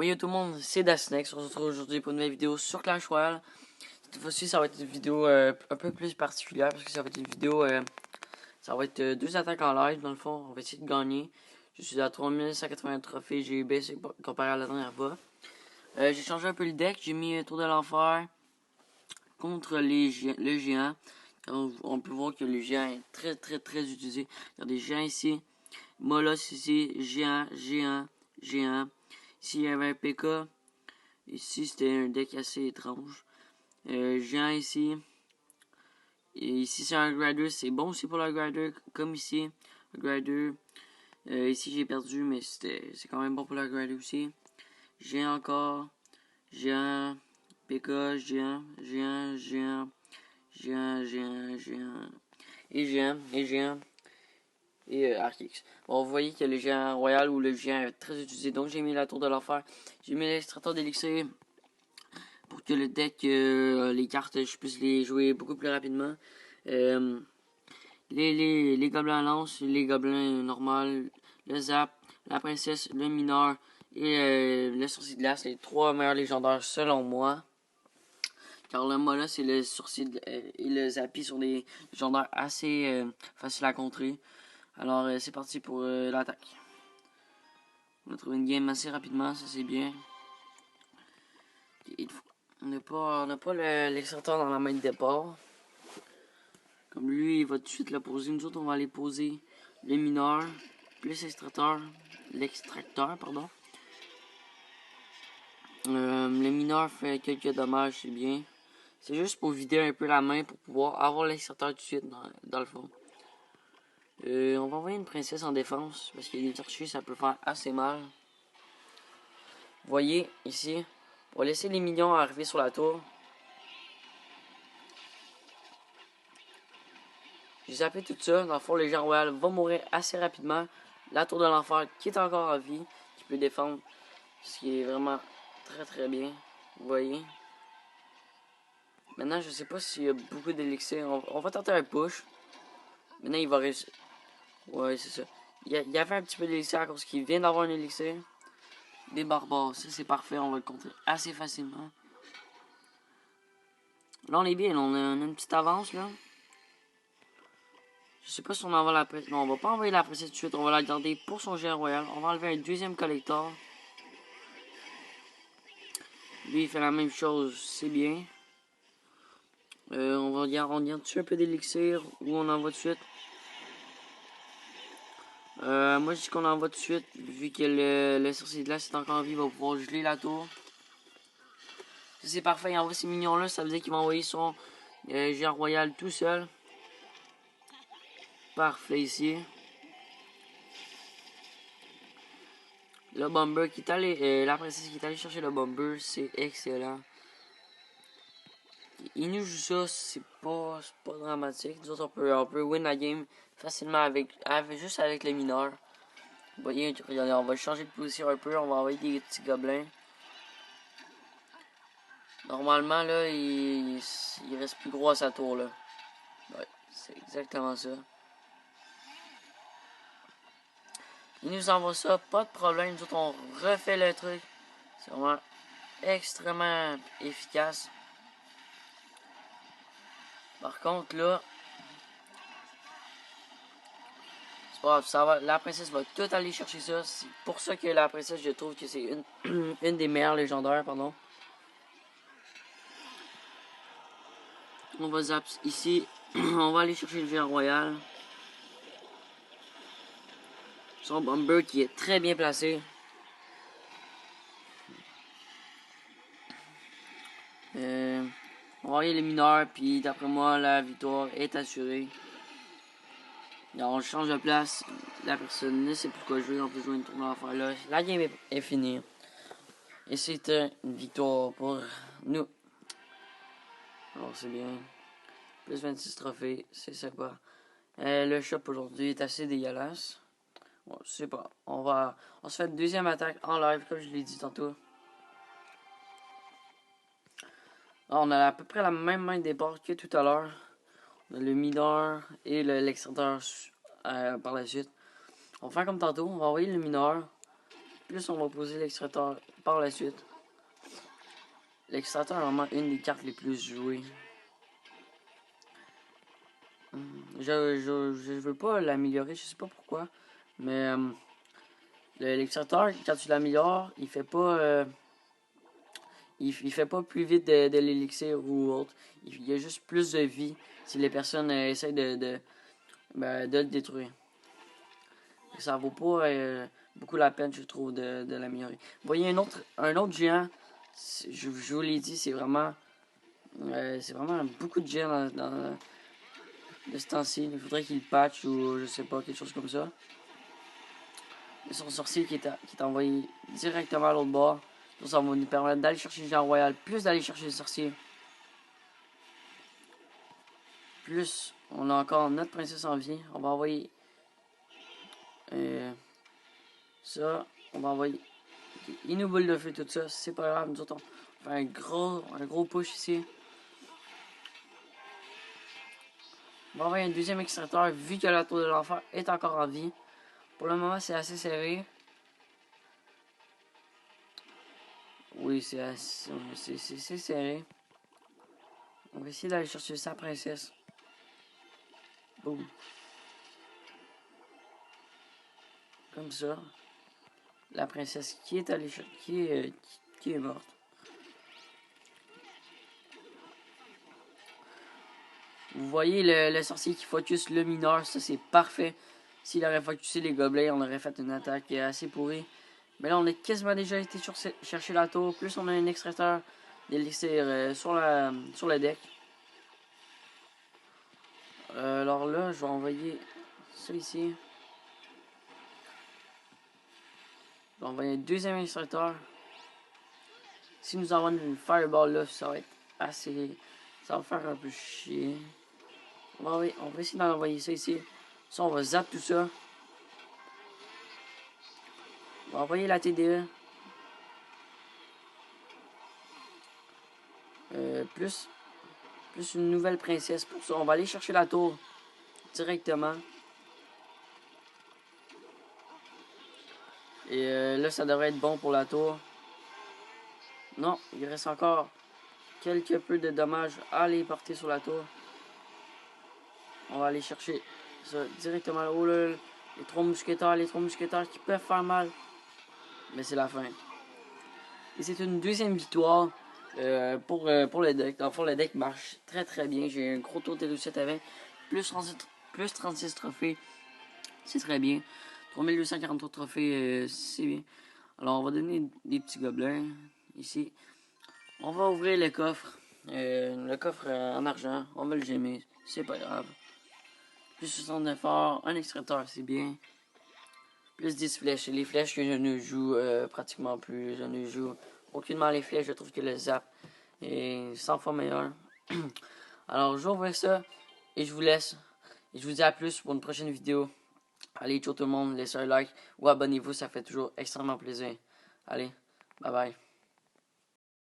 Oui, yo tout le monde, c'est Dasnex. On se retrouve aujourd'hui pour une nouvelle vidéo sur Clash Royale. Cette fois-ci, ça va être une vidéo un peu plus particulière parce que ça va être une vidéo. Ça va être deux attaques en live. Dans le fond, on va essayer de gagner. Je suis à 3180 trophées. J'ai baissé comparé à la dernière fois. J'ai changé un peu le deck. J'ai mis un tour de l'enfer contre le géant. On peut voir que le géant est très utilisé. Il y a des géants ici. Molos ici. Géant. Ici, il y avait un PK. Ici, c'était un deck assez étrange. Géant ici. Et ici, c'est un Grider. C'est bon aussi pour le Grider, comme ici. Le Grider. Ici, j'ai perdu, mais c'est quand même bon pour le Grider aussi. Géant encore. Géant. PK. Géant. Et géant. Et Archix. Bon, vous voyez que le géant royal ou le géant est très utilisé. Donc, j'ai mis la tour de l'enfer. J'ai mis l'extracteur d'élixir pour que le deck, les cartes, je puisse les jouer beaucoup plus rapidement. Les gobelins lance, les gobelins normaux, le zap, la princesse, le mineur et le sourcil de glace, les trois meilleurs légendaires selon moi. Car le Mola et le sourcil et le Zappy sont des légendaires assez faciles à contrer. Alors c'est parti pour l'attaque. On va trouver une game assez rapidement, ça c'est bien. On n'a pas l'extracteur dans la main de départ. Comme lui, il va tout de suite le poser. Nous autres, on va aller poser le mineur, plus l'extracteur, pardon. Le mineur fait quelques dommages, c'est bien. C'est juste pour vider un peu la main pour pouvoir avoir l'extracteur tout de suite dans le fond. On va envoyer une princesse en défense parce qu'il y a des archers, ça peut faire assez mal. Vous voyez ici, on va laisser les minions arriver sur la tour. J'ai zappé tout ça. Dans le fond, le géant royal va mourir assez rapidement. La tour de l'enfer qui est encore en vie, qui peut défendre, ce qui est vraiment très bien. Vous voyez. Maintenant, je sais pas s'il y a beaucoup d'élixir. On va tenter un push. Maintenant, il va réussir. Ouais, c'est ça. Il y avait un petit peu d'élixir à cause qu'il vient d'avoir un élixir. Des barbares, ça c'est parfait. On va le contrer assez facilement. Là, on est bien. On a une petite avance, là. Je sais pas si on envoie la princesse. Non, on va pas envoyer la princesse tout de suite. On va la garder pour son géant royal. On va enlever un deuxième collector. Lui, il fait la même chose. C'est bien. On garde dessus un peu d'élixir ou on envoie tout de suite. Moi, je dis qu'on envoie tout de suite. Vu que le sorcier de glace est encore en vie, il va pouvoir geler la tour. C'est parfait. Il envoie ces minions-là. Ça veut dire qu'il va envoyer son géant royal tout seul. Parfait ici. Le bomber qui est allé. La princesse qui est allée chercher le bomber, c'est excellent. Il nous joue ça, c'est pas dramatique. Nous autres, on peut win la game facilement juste avec les mineurs. Vous voyez, regardez, on va changer de position un peu. On va envoyer des petits gobelins. Normalement, là, il reste plus gros à sa tour, là. Ouais, c'est exactement ça. Il nous envoie ça, pas de problème. Nous autres, on refait le truc. C'est vraiment extrêmement efficace. Par contre, là, c'est pas grave, la princesse va tout aller chercher ça. C'est pour ça que la princesse, je trouve que c'est une des meilleures légendaires, pardon. On va zap ici. On va aller chercher le géant royal. Son bomber qui est très bien placé. On va envoyer les mineurs, puis d'après moi, la victoire est assurée. Alors, on change de place. La personne ne sait plus quoi jouer. On peut jouer une tournoi à faire là. La game est finie. Et c'était une victoire pour nous. Alors, c'est bien. Plus 26 trophées. C'est sympa. Le shop aujourd'hui est assez dégueulasse. Bon, je sais pas. On se fait une deuxième attaque en live, comme je l'ai dit tantôt. Alors, on a à peu près la même main de départ que tout à l'heure. On a le mineur et l'extracteur par la suite. On va faire comme tantôt. On va envoyer le mineur. plus on va poser l'extracteur par la suite. L'extracteur est vraiment une des cartes les plus jouées. Je veux pas l'améliorer, je sais pas pourquoi. Mais l'extracteur, quand tu l'améliores, il fait pas. Il fait pas plus vite de l'élixir ou autre. Il y a juste plus de vie si les personnes essayent de le détruire. Ça vaut pas beaucoup la peine, je trouve, de l'améliorer. Vous voyez un autre géant, je vous l'ai dit, c'est vraiment beaucoup de géants dans ce temps-ci. Il faudrait qu'il patch ou je sais pas, quelque chose comme ça. Il y a son sorcier qui est envoyé directement à l'autre bord. Ça va nous permettre d'aller chercher le géant royal, plus d'aller chercher le sorcier. Plus on a encore notre princesse en vie. On va envoyer ça. On va envoyer une nous boule de feu, tout ça. C'est pas grave, nous autres on fait un gros push ici. On va envoyer un deuxième extracteur vu que la tour de l'enfer est encore en vie. Pour le moment, c'est assez serré. Oui, c'est serré. On va essayer d'aller chercher sa princesse. Boum. Comme ça. La princesse qui est allée chercher, qui est morte. Vous voyez le sorcier qui focus le mineur, ça c'est parfait. S'il aurait focusé les gobelets, on aurait fait une attaque assez pourrie. Mais là, on a quasiment déjà été chercher la tour. Plus on a un extracteur d'élixir sur le deck. Alors là, je vais envoyer ça ici. Je vais envoyer un deuxième extracteur. Si nous envoie une fireball là, ça va être assez... Ça va faire un peu chier. On va essayer d'en envoyer ça ici. Ça, on va zap tout ça. On va envoyer la TDE. Plus une nouvelle princesse pour ça. On va aller chercher la tour directement. Et là, ça devrait être bon pour la tour. Non, il reste encore quelque peu de dommages à aller porter sur la tour. On va aller chercher ça directement là-haut. Là, les trois mousquetaires qui peuvent faire mal. Mais c'est la fin. Et c'est une deuxième victoire pour le deck. Dans le fond, le deck marche très très bien. J'ai un gros taux de réussite avec. Plus 36 trophées. C'est très bien. 3243 trophées, c'est bien. Alors, on va donner des petits gobelins ici. On va ouvrir le coffre. Le coffre en argent. On va le gemmer. C'est pas grave. Plus 69 heures. Un extracteur, c'est bien. Plus 10 flèches. Les flèches que je ne joue pratiquement plus. Je ne joue aucunement les flèches. Je trouve que le zap est 100 fois meilleur. Alors, j'ouvre ça. Et je vous laisse. Et je vous dis à plus pour une prochaine vidéo. Allez, ciao tout le monde. Laissez un like ou abonnez-vous. Ça fait toujours extrêmement plaisir. Allez, bye bye.